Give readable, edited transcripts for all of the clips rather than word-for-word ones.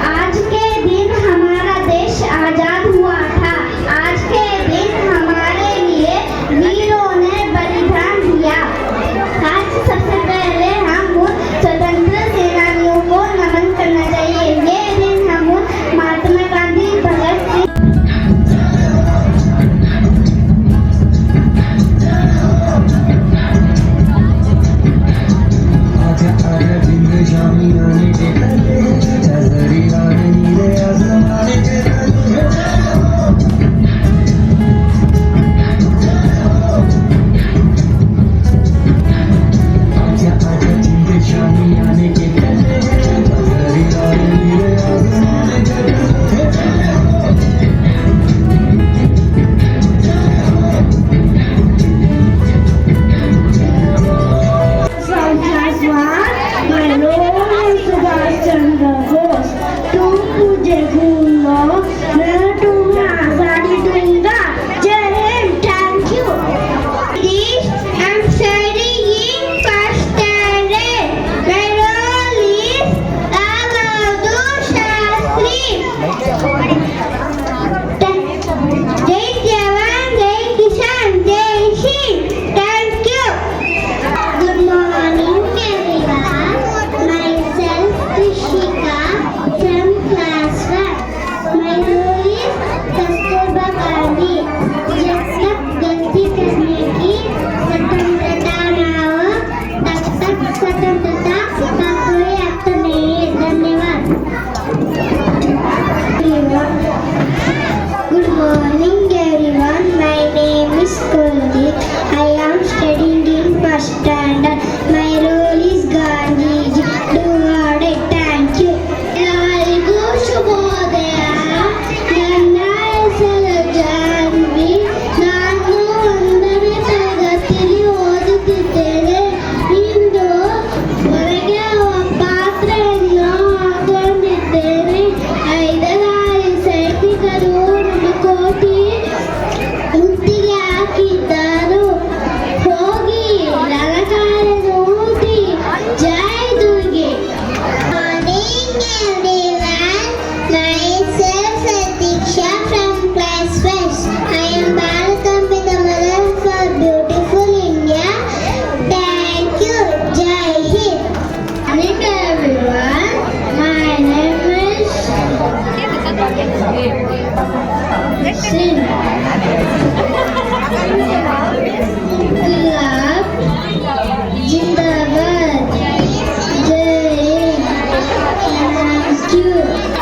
आज के दिन हमारा देश आजाद हुआ था। आज के दिन हमारे लिए वीरों ने बलिदान दिया। आज सबसे पहले हम उन स्वतंत्र सेनानियों को नमन करना चाहिए। ये दिन हम Mahatma Gandhi, Bhagat Singh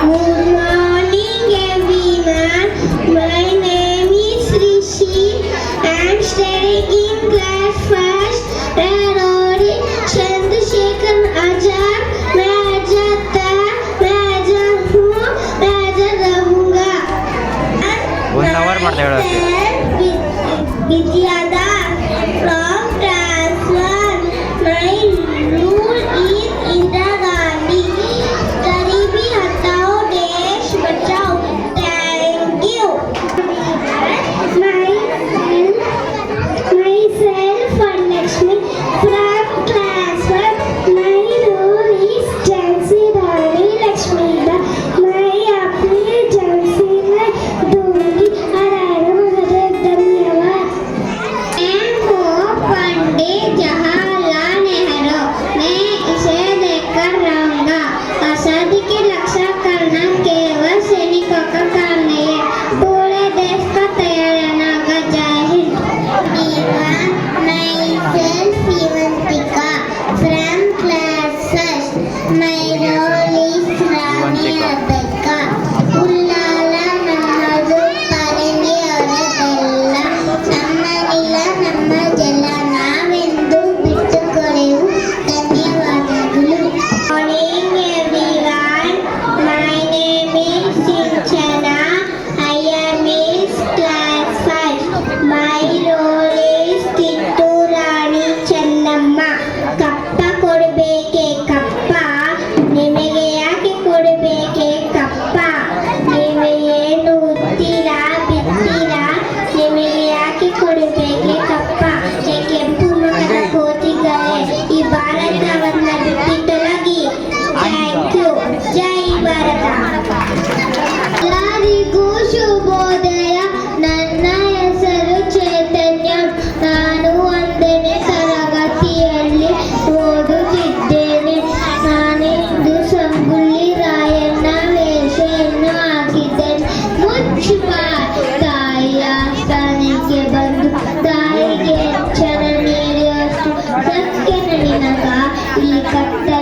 Good morning, everyone. ಮಾಡ್ದೆ ಹೇಳು Vidyadas from class 1. My rule is Indira Gandhi. गरीबी हटाओ देश बचाओ. Thank you. Myself Lakshmi from class 1. My role is Jhansi Rani Lakshmi. मैं अपनी झांसी में दूंगी मुझे धन्यवाद. मैं हूँ पंडित जवाहरलाल नेहरू. मैं इसे लेकर रहूंगा. आजादी की रक्षा करना केवल सैनिकों का काम नहीं है, पूरे देश का तैयार रहना होगा. जय Hind. Myself Sivantika from class 1. My role is Rani Abeka. Ullal ನಮ್ಮದು ಪಾಲನೆ ಅವರದೆಲ್ಲ. ನಮ್ಮ ನಿಲ ನಮ್ಮ ಜಲ ನಾವೆಂದು ಬಿಟ್ಟುಕೊಡೆವು. ಧನ್ಯವಾದಗಳು. Morning everyone. My name is Sinchana. I am in class 5. My role is Kittur Rani Chennamma. ಕಪ್ಪ ಕೊಡಬೇಕೆ ಕಪ್ಪ, ನಿಮಗೆ ಯಾಕೆ ಕೊಡಬೇಕೆ ಕಪ್ಪ? ನೀವು ಏನು ಉತ್ತೀರಾ ಬಿತ್ತೀರಾ, ನಿಮಗೆ ಯಾಕೆ ಕೊಡಬೇಕೆ ಕಪ್ಪ? ಕೆಂಪು ಮುಖದ ಕೋತಿಗಳೇ, ಈ ಭಾರತವನ್ನ ಬಿಟ್ಟು ತೊಲಗಿ. Thank you. ಜೈ ಭಾರತ. ಎಲ್ಲರಿಗೂ ಶುಭೋದಯ. ನನ್ನ ಹೆಸರು ಚೈತನ್ಯ. ನಾನು 1ನೇ ತರಗತಿಯಲ್ಲಿ ಓದುತ್ತಿದ್ದೇನೆ. ನಾನಿಂದು ಸಂಗೊಳ್ಳಿ ರಾಯಣ್ಣ ವೇಷವನ್ನು ಹಾಕಿದ್ದೇನೆ. ತಾಯಿಯ ಸ್ಥಾನಕ್ಕೆ ಬಂದು ತಾಯಿಗೆ ಎಚ್ಚರ ನೀಡುವಷ್ಟು ಸತ್ಯ ನಿನಗ ಈ ಕತ್ತಲ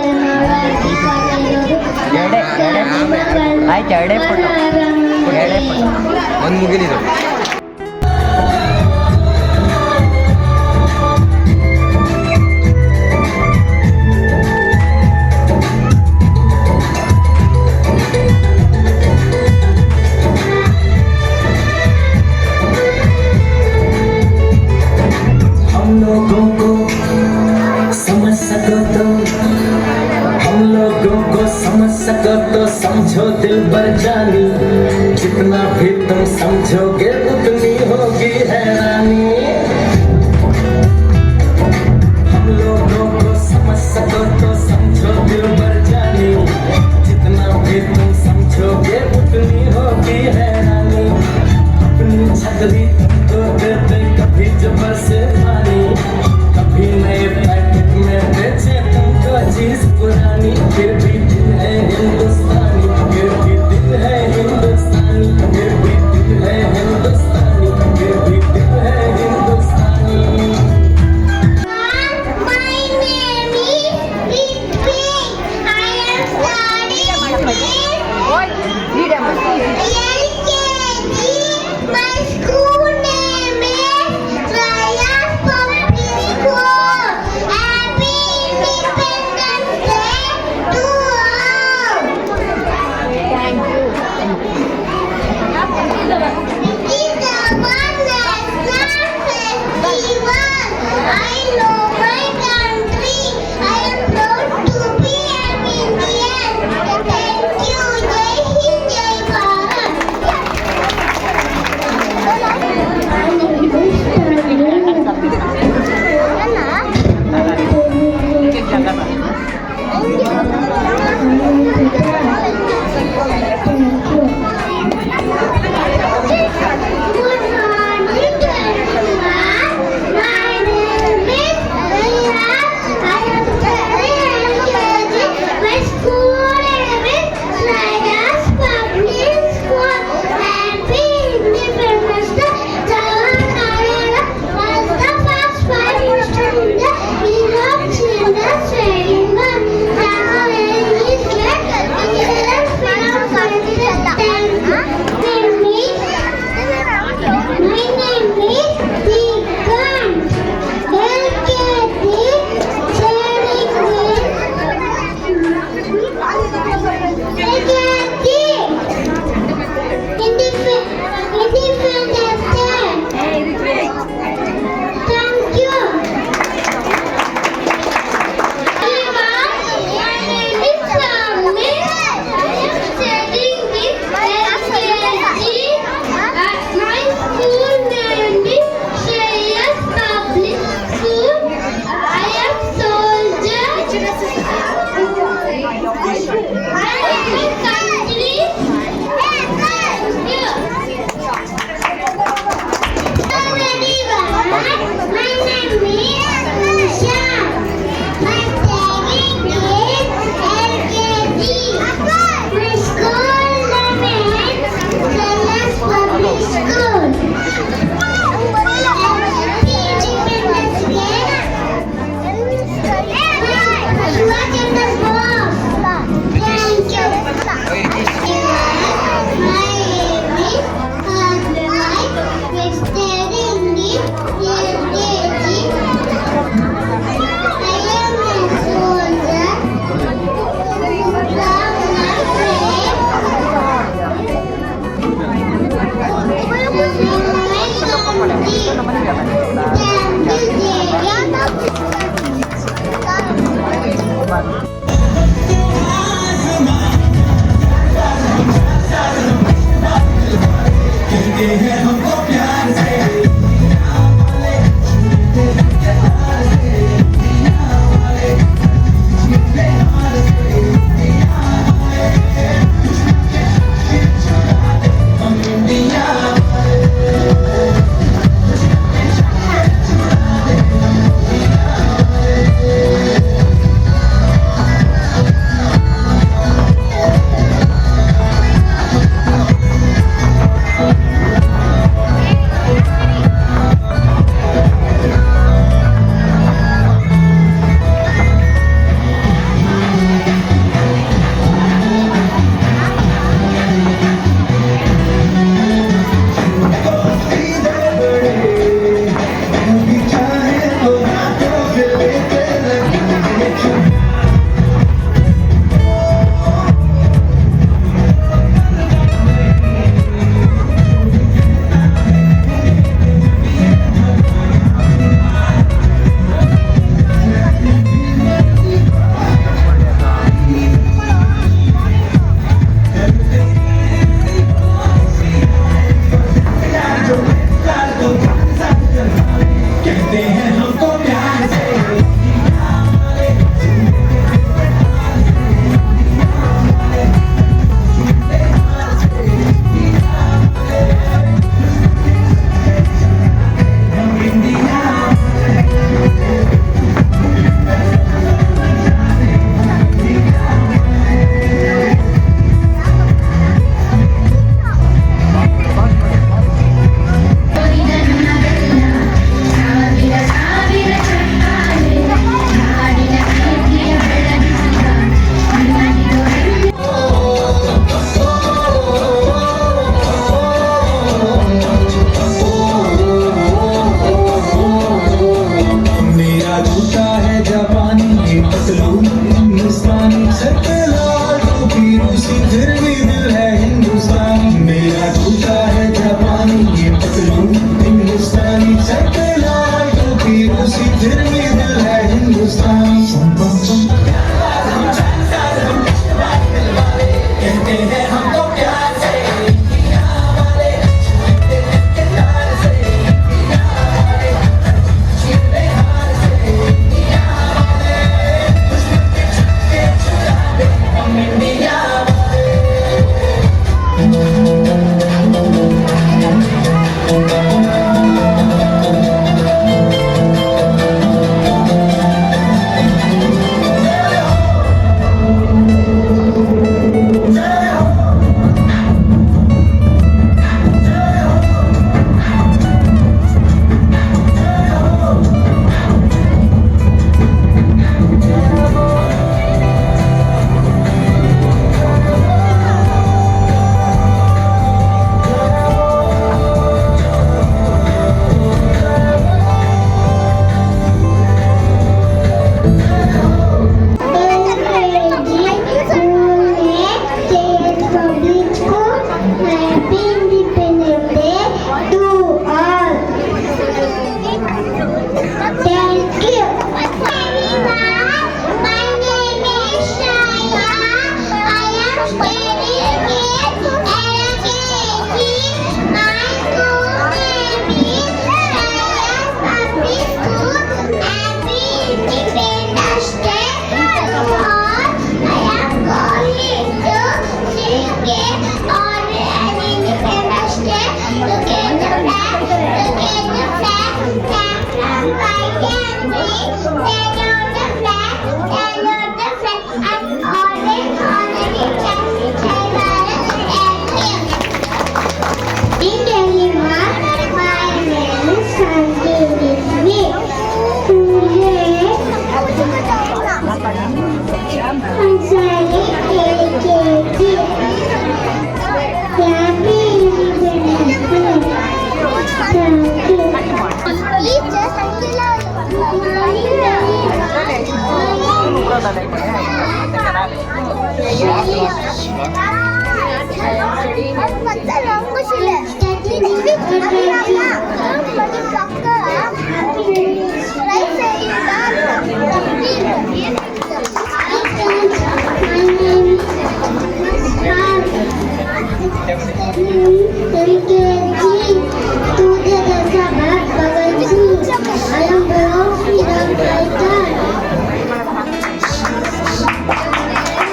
ಆಯ್ತು, ಎರಡೇ ಫೋಟೋ ಒಂದು ಮುಗಿಲಿದು. हम लोगों को समझ सको तो, हम लोगों को समझ सको तो समझो दिल भर जानी. जितना भी तुम समझोगे उतनी होगी हैरानी. हम लोगों को समझ सको तो समझो दिल भर जानी. जितना भी तुम समझोगे उतनी होगी हैरानी. अपनी छतरी तुमको देते कभी जबर से पानी, कभी नए पैकेट में बेचे तुमको चीज पुरानी. फिर भी दिल है हिंदुस्तानी, फिर भी दिल है हिंदुस्तानी, फिर भी दिल है हिंदुस्तानी.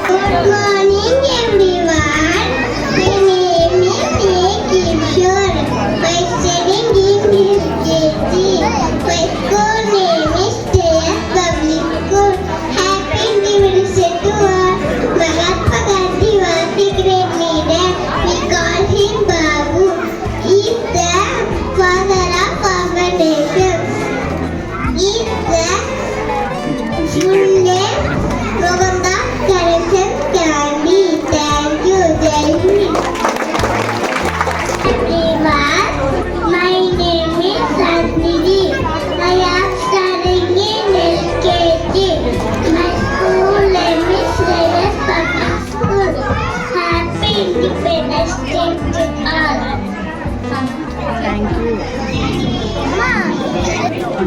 Good morning, everyone. My name is Kishore. My studying in KG. My school name is JS Public School. Happy Independence Day to all. Mahatma Gandhi was the great leader. We call him Babu. He is the father of our nation. He is the full name Mohandas Karamchand Gandhi. Thank you, Jai Hind. Everyone, my name is Sadnidhi. I am studying in LKG. My school name is Reyes Public School. Happy Independence Day to all.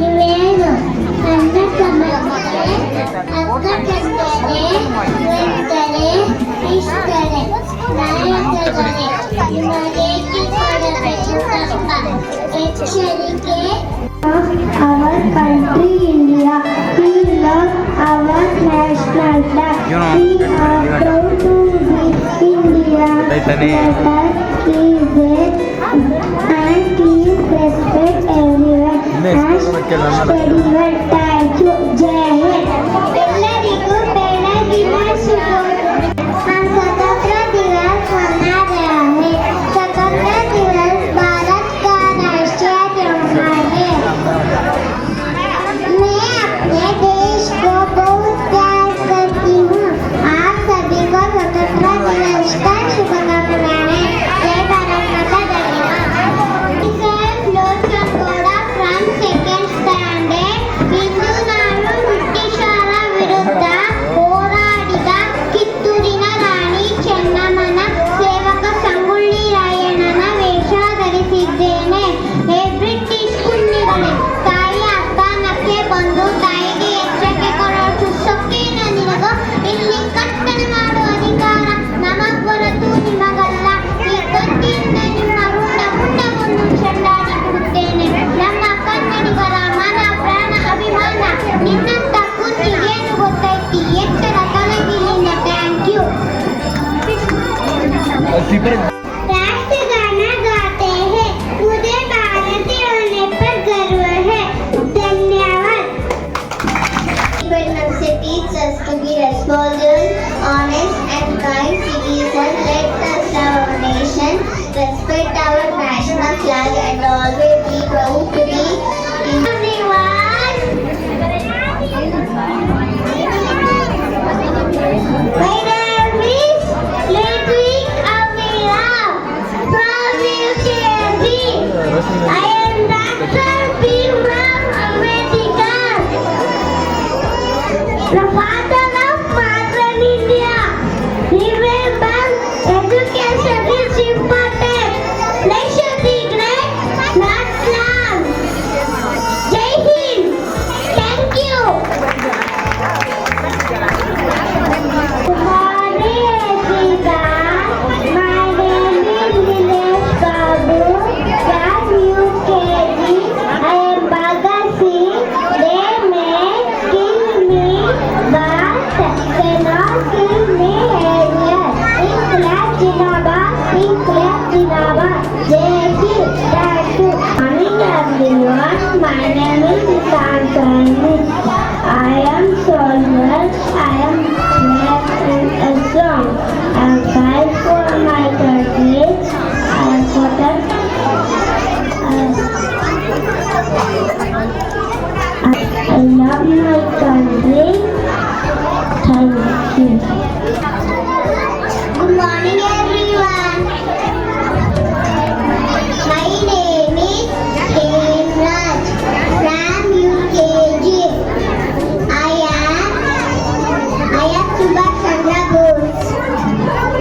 ನೀವೇನು ನನ್ನ ಸಮಸ್ಯೆ ಅಕ್ಕಪಕ್ಕನೆ ವಂತರೆ ಇಷ್ಟರೆ ನಾಯಕರೇ ನಿಮಗೇಕೆ ಕೊಡಬೇಕು ತಪ್ಪ ಎಚ್ಚರಿಕೆ our country India. We love our national flag. We are proud to be India. Let us keep it and keep respect everyone. And study well. Thank you. Jai Hind. ಎಲ್ಲರಿಗೂ ಬೆಳಗಿನ ಶುಭೋದಯ. हम स्वतंत्र दिवस मना रहे हैं. स्वतंत्र दिवस भारत का राष्ट्रीय त्योहार है. मैं अपने देश को बहुत प्यार करती हूँ. आप सभी को स्वतंत्र दिवस का शुभकामनाएं. जय भारत माता. धन्यवाद. from second standard. ಇಂದು ನಾನು ಬ್ರಿಟಿಷರ ವಿರುದ್ಧ ಹೋರಾಡಿದ ಕಿತ್ತೂರಿನ ರಾಣಿ ಚೆನ್ನಮ್ಮನ ಸೇವಕ ಸಂಗೊಳ್ಳಿ ರಾಯಣ್ಣನ ವೇಷ ಧರಿಸಿದ್ದೇನೆ. ಹೇ ಬ್ರಿಟಿಷ್ ಕುನ್ನಿಗಳೇ, ತಾಯಿ ಅಸ್ಥಾನಕ್ಕೆ ಬಂದು ತಾಯಿಗೆ ಎಚ್ಚರಿಕೆ ಕೊಡೋಷ್ಟು ಸೊಕ್ಕೇನ ನಿನಗೋ? ಇಲ್ಲಿ ಕತ್ತಲೆ ಮಾಡುವ ಅಧಿಕಾರ ನಮಗ್ ಹೊರತು ನಿಮಗಲ್ಲ. ಈ ಕತ್ತಿಯಿಂದ ನಿಮ್ಮ ಮುಂಡವನ್ನು ಚೆಂಡಾಡಿ ಬಿಡುತ್ತೇನೆ. ನಮ್ಮ ಕನ್ನಡಿಗರ ಮನ ಪ್ರಾಣ ಅಭಿಮಾನ ನಿನ್ನಂತ ಕುನ್ನಿಗೇನು ಗೊತ್ತೈತಿ? ಎಚ್ಚರ ತಲೆಗಿಲ್ಲಿಂದ. Thank you. राष्ट्रगान गाते हैं, मुझे भारतीय होने पर गर्व है. धन्यवाद. Independence Day teaches us to be responsible, honest and kind citizens. Let us love our nation, respect our national flag and always be proud to be everyone. My name is Ludwig Avila from UKG. I am Dr. Bhimrao Ambedkar, the father of modern India. Remember, education is important. Let's be great, not long. Jai Hind. Thank you. Good morning, everyone. My name is Nilesh Babu from UKG. I am Bhagat Singh. They may kill me, but cannot kill me here. Inqilab Zindabad, Inqilab Zindabad. Jai Hind. Thank you. Good morning, everyone. My name is Nissan Soni. I am soldier. I am strong. I am fight for my country. I am protect. I love my country. Thank you. Good morning, everyone. My name is Hemraj from UKG. I am Subhash Chandra Bose.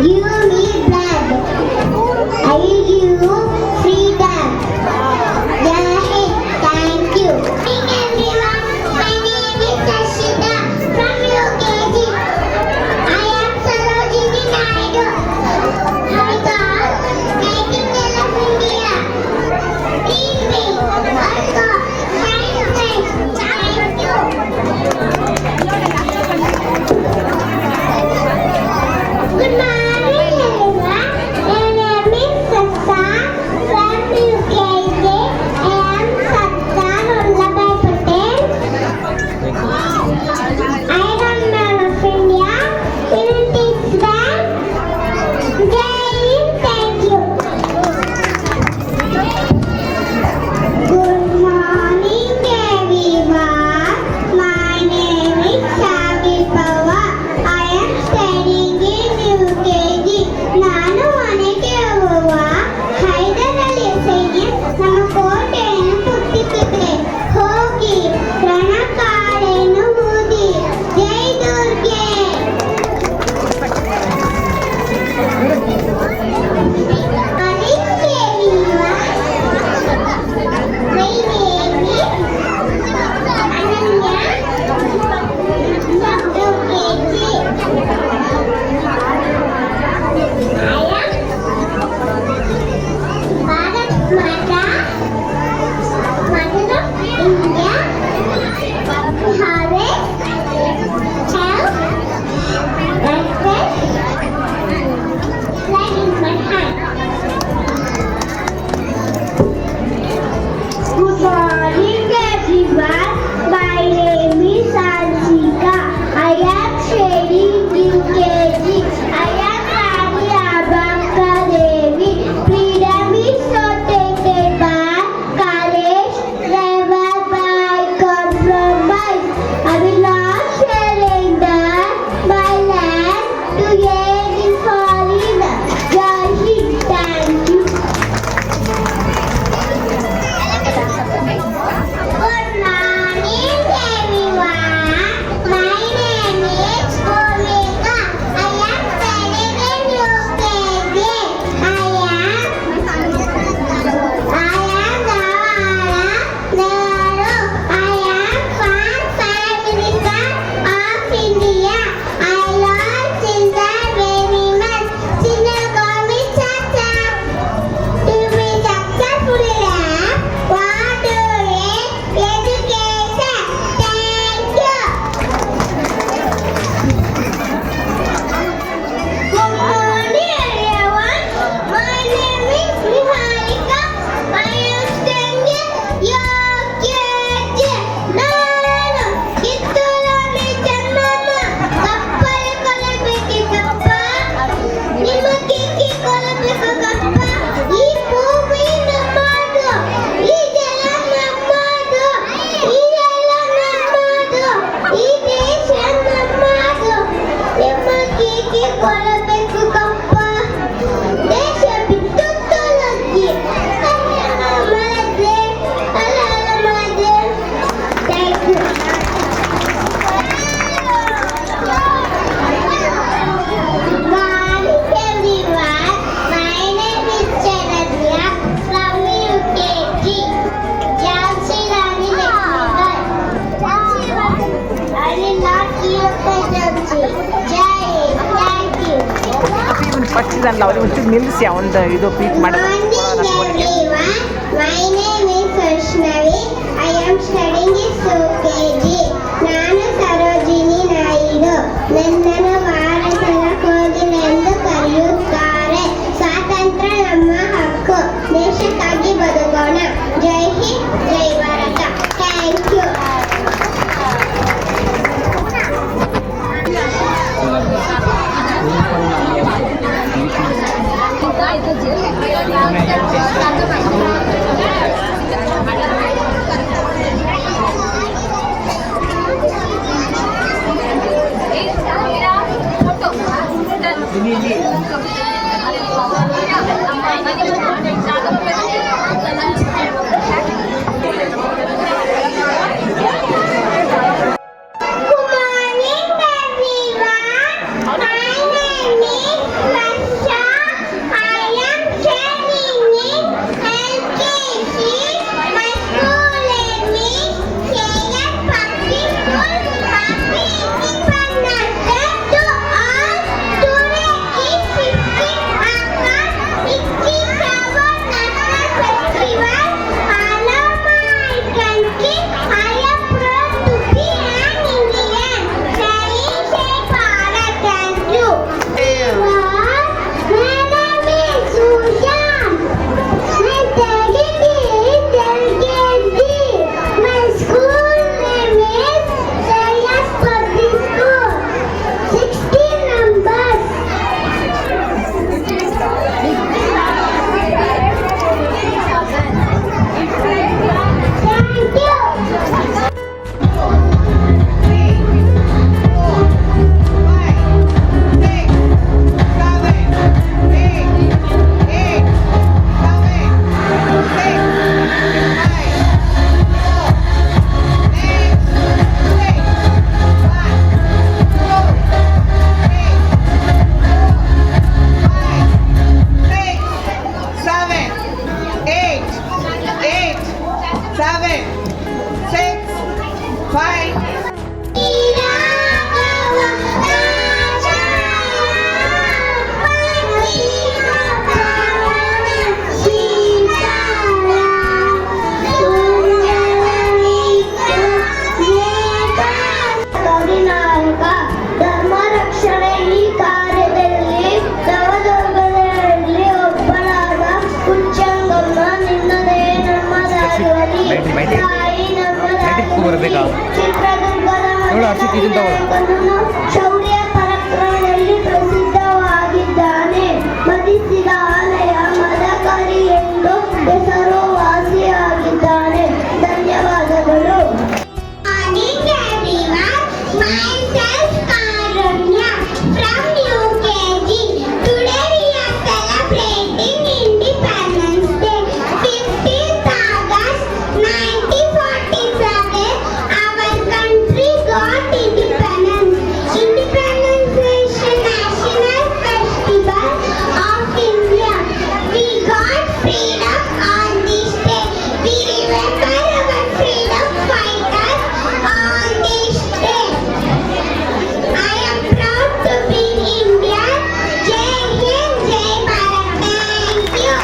Give me blood. I will ಅಲ್ಲ ಅವ್ರಿಗೆ ಒಂಚೂರು ನಿಲ್ಲಿಸಿ ಅವಂದು ಇದು peak ಮಾಡಿ Morning everyone, my name is Vaishnavi. I am studying in UKG. ನಾನು ಸರೋಜಿನಿ ನಾಯ್ಡು. ನನ್ನನ್ನು ಭಾರತದ ಕೋಗಿಲೆಂದು ಕರೆಯುತ್ತಾರೆ. ಸ್ವಾತಂತ್ರ್ಯ ನಮ್ಮ ಹಕ್ಕು. ದೇಶಕ್ಕಾಗಿ ಬದುಕೋಣ. ಜೈ ಹಿಂದ್, ಜೈ ಭಾರತ. Thank you. ಶೌರ್ಯ ಪರಾಕ್ರಮದಲ್ಲಿ ಪ್ರಸಿದ್ಧವಾಗಿದ್ದಾನೆ. ಮದಿಸಿದ ಆಲಯ ಮದಕರಿ ಎಂದು ಹೆಸರುವಾಸಿಯಾಗಿದ್ದಾನೆ. ಧನ್ಯವಾದಗಳು. Myself Karunya from UKG. Today we are celebrating Independence Day. 15th August 1947, our country got independence. Independence is a national festival of India. We got freedom on this day. We remember our freedom fighters on this day. I am proud to be Indian. Jai Hind, Jai Bharat. Thank you.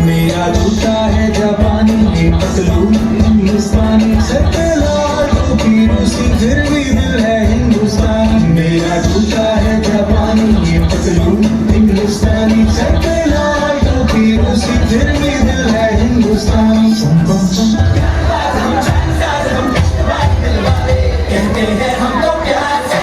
मेरा जूता है जापानी, ये पतलून हिंदुस्तानी, sir पे लाल टोपी रूसी, फिर भी दिल है हिंदुस्तानी। मेरा जूता है जापानी, ये पतलून हिंदुस्तानी, सर पे लाल टोपी रूसी, फिर भी दिल है हिंदुस्तानी। कहते हैं हम तो प्यार से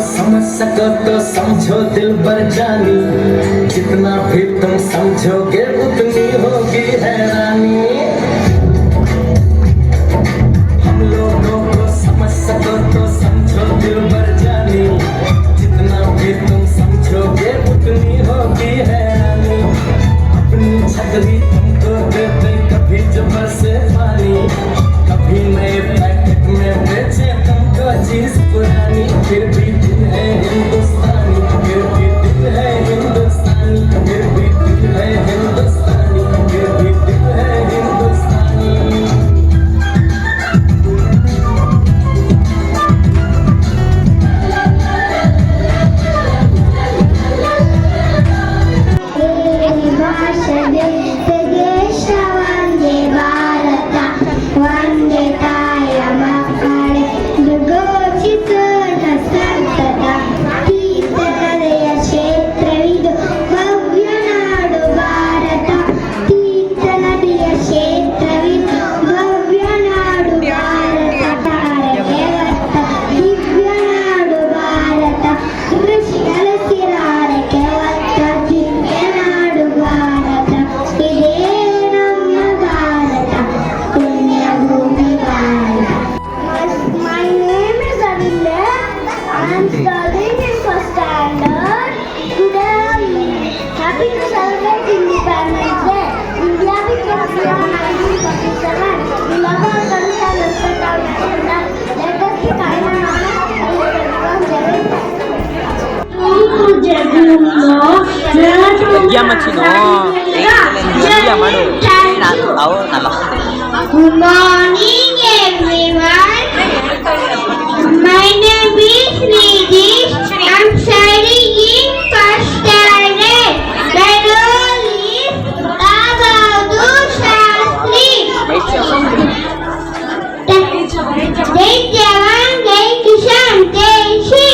समझ सको तो समझो दिल भर जानी, जितना भी तुम समझोगे उतनी होगी हैरानी। हम लोगों को समझ सको तो समझो दिल भर जानी, जितना भी तुम समझोगे उतनी होगी हैरानी। अपनी छतरी तुमको देते कभी जबर से पानी, कभी नए पैकेट में बेचे तुमको चीज पुरानी। फिर भी दिल है हिंदुस्तानी, फिर भी दिल है हिंदुस्तानी, फिर भी दिल है हिंदुस्तानी, फिर भी दिल है हिंदुस्तानी। ಭಾಷೆ ದೇಶ ವಂದೇ ಭಾರತ ವಂದೇ ತಾಯ ಮಕ್ಕಳೇ ಘೋಷಿಸೋಣ ಸಂತತ ತೀರ್ಥಹೃದಯ ಕ್ಷೇತ್ರವಿದು ಭವ್ಯ ನಾಡು ಭಾರತ ತೀರ್ಥ ನದಿಯ ಕ್ಷೇತ್ರವಿದು ಭವ್ಯ ನಾಡು ಭಾರತ ದಿವ್ಯ ನಾಡು ಭಾರತ ಋಷಿಗಳ ಸಿರಾರಕ್ಕೆ ಒತ್ತ ದಿವ್ಯ ನಾಡು ಭಾರತ ಇದೇ ನಮ್ಮ ಭಾರತ ಪುಣ್ಯ ಭೂಮಿ Bharat. My name is Adilya. I am studying in first standard. Today I am happy to celebrate Independence Day. India became free on 1947. We love our country and respect our children. Let us be kind and honest and let everyone Dia macam no. Dia malu. Tahu nala. Good morning everyone. My name is Nidish. I am studying in first standard. My role is Bahadur Shastri. Jai Jawan, Jai Kishan, Jai Shri.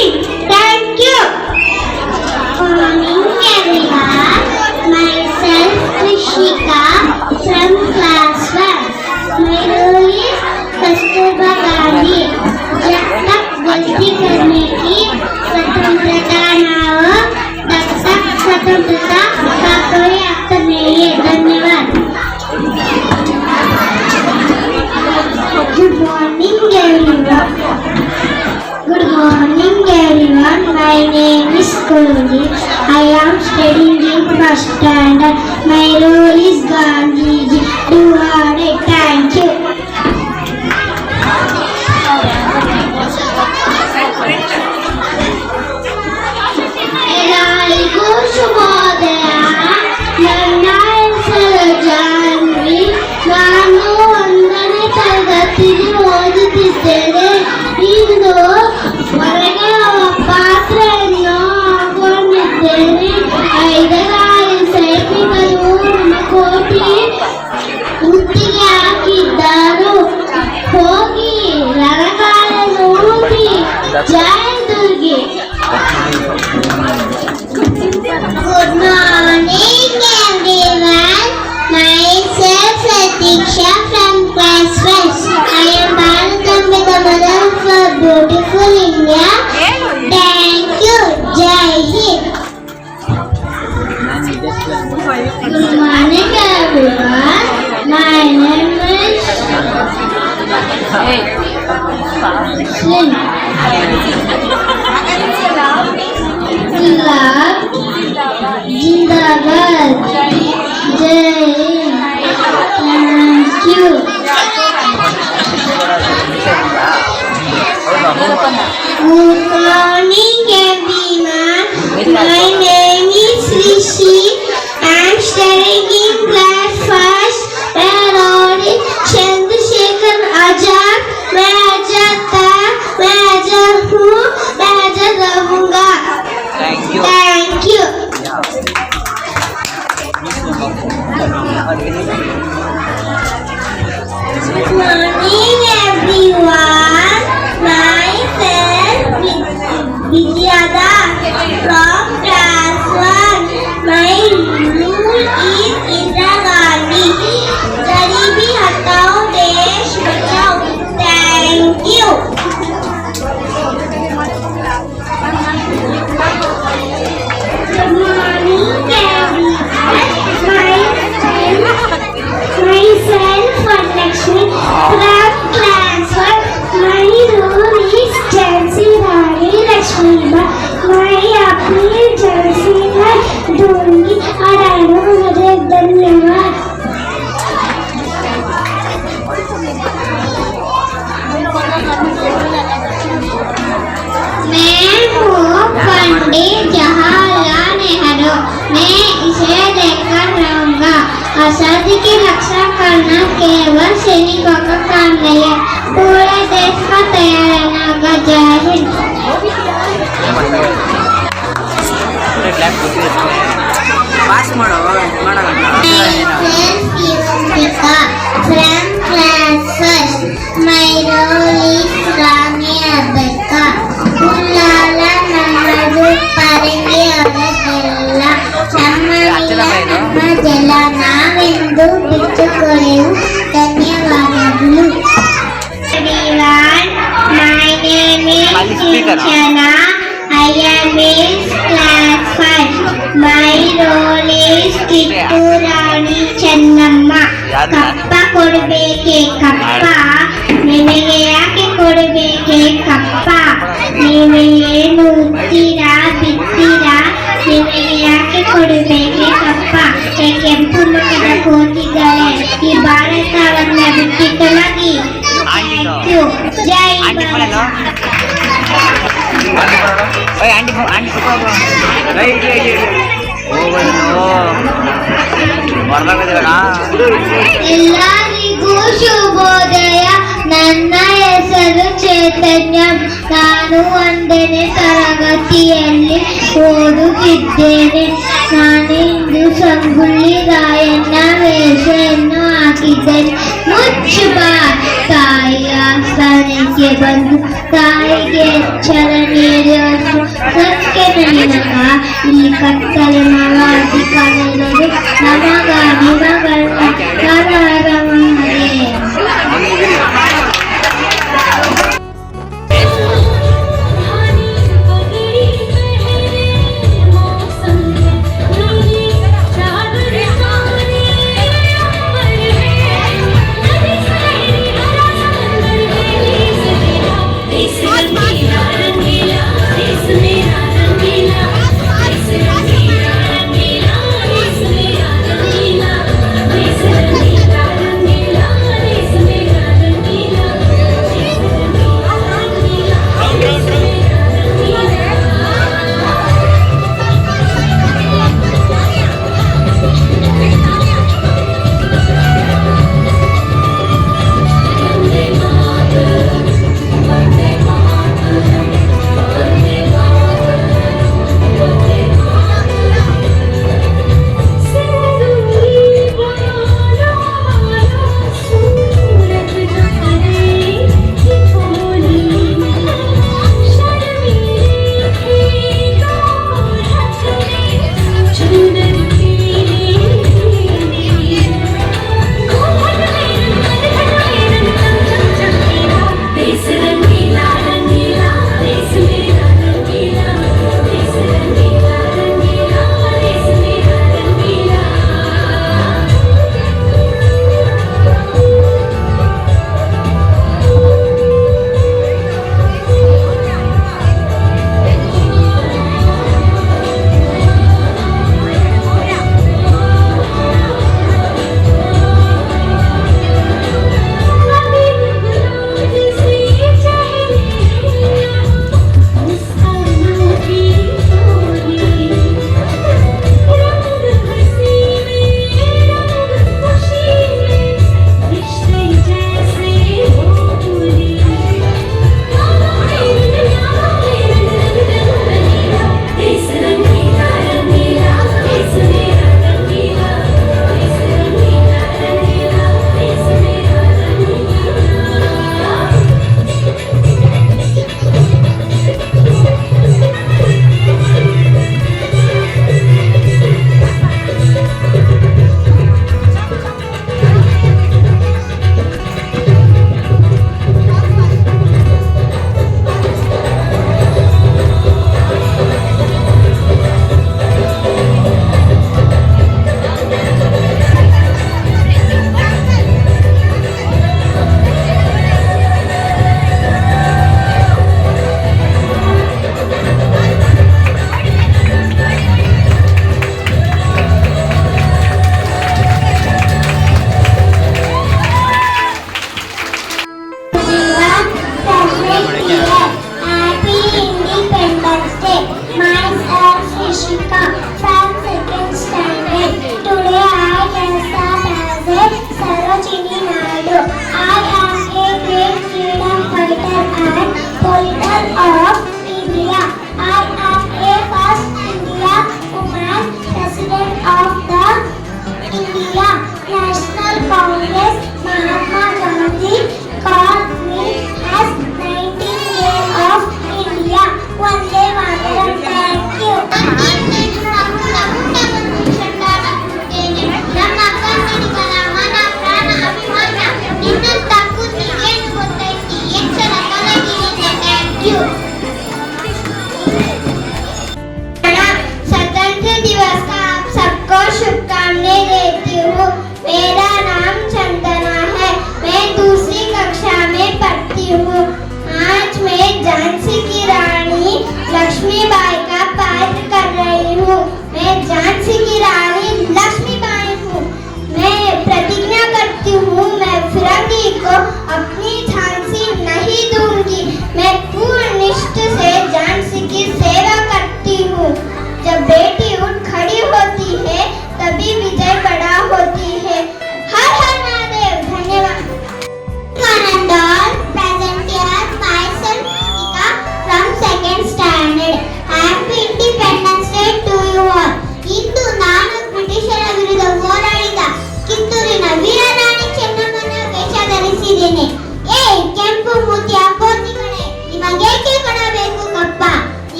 Thank you. Good morning everyone. Myself Krishika from class 1. My role is Kasturba Gandhi. जब तक गलती करने की स्वतंत्रता न हो तब तक स्वतंत्रता का कोई अर्थ नहीं है. धन्यवाद. Good morning everyone. Good morning everyone. My name is Kuldeep. I am studying in first standard. My role is Gandhiji. Do hard. Thank you. ಎಲ್ಲರಿಗೂ ಶುಭೋದಯ. ನನ್ನ ಹೆಸರು ಜಾನ್ವಿ. ನಾನು 1ನೇ ತರಗತಿಯಲ್ಲಿ ಓದುತ್ತಿದ್ದೇನೆ. ಇಂದು ಹೊರಗೆ ಪಾತ್ರೆಯನ್ನು ಹಾಕೊಂಡಿದ್ದೇನೆ. 5 ಸೈನಿಕರು ಕೋಟಿ ಮುತ್ತಿಗೆ ಹಾಕಿದ್ದರು. ಹೋಗಿ ರಣಗಾಲನ್ನು ಊದಿ ಜಯ Durga. Good morning everyone. Myself Pratiksha from class 1. I am Bharatamba, the mother of a beautiful India. Thank you. Jai Hind. Good morning everyone. My name is Shin. Jindabad. Jai Hind. Thank you. Good morning everyone. My name is Rishi. I am studying in class 1. My role is Chandrasekhar Azad. मैं आजाद था, मैं आजाद हूँ, मैं आजाद रहूँगा. Thank you. Thank you. Good morning everyone. Myself साहिबा मैं अपनी Jersey में दूंगी और मुझे धन्यवाद। मैं हूँ पंडित जवाहरलाल नेहरू। मैं इसे लेकर रहूँगा। आजादी की रक्षा करना केवल सैनिकों का काम नहीं है, पूरे देश का तैयार रहना होगा। जय हिंद। ಪಾಸ್ ಮಾಡೋ From class first, my role is Ramya Becca. Ulala namadu parangi avadella. ನಮ್ಮ ಜಲ ನಾವೆಂದು ಬಿಟ್ಟುಕೊಳ್ಳೆವು. ಧನ್ಯವಾದಗಳು. Everyone, my name is Kinchana. I am in class 5. My role is ಕಿತ್ತು ರಾಣಿ ಚೆನ್ನಮ್ಮ. ಕಪ್ಪ ಕೊಡಬೇಕೆ ಕಪ್ಪ, ನಿನಗೆ ಯಾಕೆ ಕೊಡಬೇಕೆ ಕಪ್ಪ? ನೀವು ಏನು ಉತ್ತೀರಾ ಬಿತ್ತೀರಾ, ನಿನಗೆ ಯಾಕೆ ಕೊಡಬೇಕೆ ಕಪ್ಪ? ಕೆಂಪು ಮುಖದ ಕೋತಿಗಳೇ, ಈ ಭಾರತವನ್ನ ಬಿಟ್ಟು ತೊಲಗಿ. ಜೈ ಭಾರತ. ಎಲ್ಲರಿಗೂ ಶುಭೋದಯ. ನನ್ನ ಹೆಸರು ಚೈತನ್ಯ. ನಾನು 1ನೇ ತರಗತಿಯಲ್ಲಿ ಓದುತ್ತಿದ್ದೇನೆ. ನಾನಿಂದು ಸಂಗೊಳ್ಳಿ ರಾಯಣ್ಣ ವೇಷವನ್ನು ಹಾಕಿದ್ದೇನೆ. ಮುಚ್ಚುಬಾ ತಾಯಿಯ ಸ್ಥಾನಕ್ಕೆ ಬಂದು ತಾಯಿಗೆ ಎಚ್ಚರ ನೀಡುವುದು ಸತ್ಯ ನಿನಗ. ಇಲ್ಲಿ ಕತ್ತಲೆ ಮಗ ಅಧಿಕಾರಗಳು ನಮಗ ನಿಮಗಳ ಕರಗಮನೆ.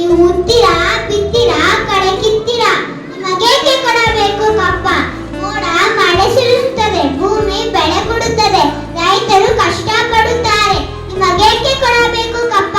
ನೀವು ಉತ್ತೀರಾ ಬಿತ್ತೀರಾ ಕಡೆ ಕಿತ್ತೀರಾ ನಿಮಗೇಕೆ ಕೊಡಬೇಕು ಕಪ್ಪ ಮೋಡ ಮಳೆ ಸುರಿಸುತ್ತದೆ ಭೂಮಿ ಬೆಳೆ ಕೊಡುತ್ತದೆ ರೈತರು ಕಷ್ಟ ಪಡುತ್ತಾರೆ ನಿಮಗೇಕೆ ಕೊಡಬೇಕು ಕಪ್ಪ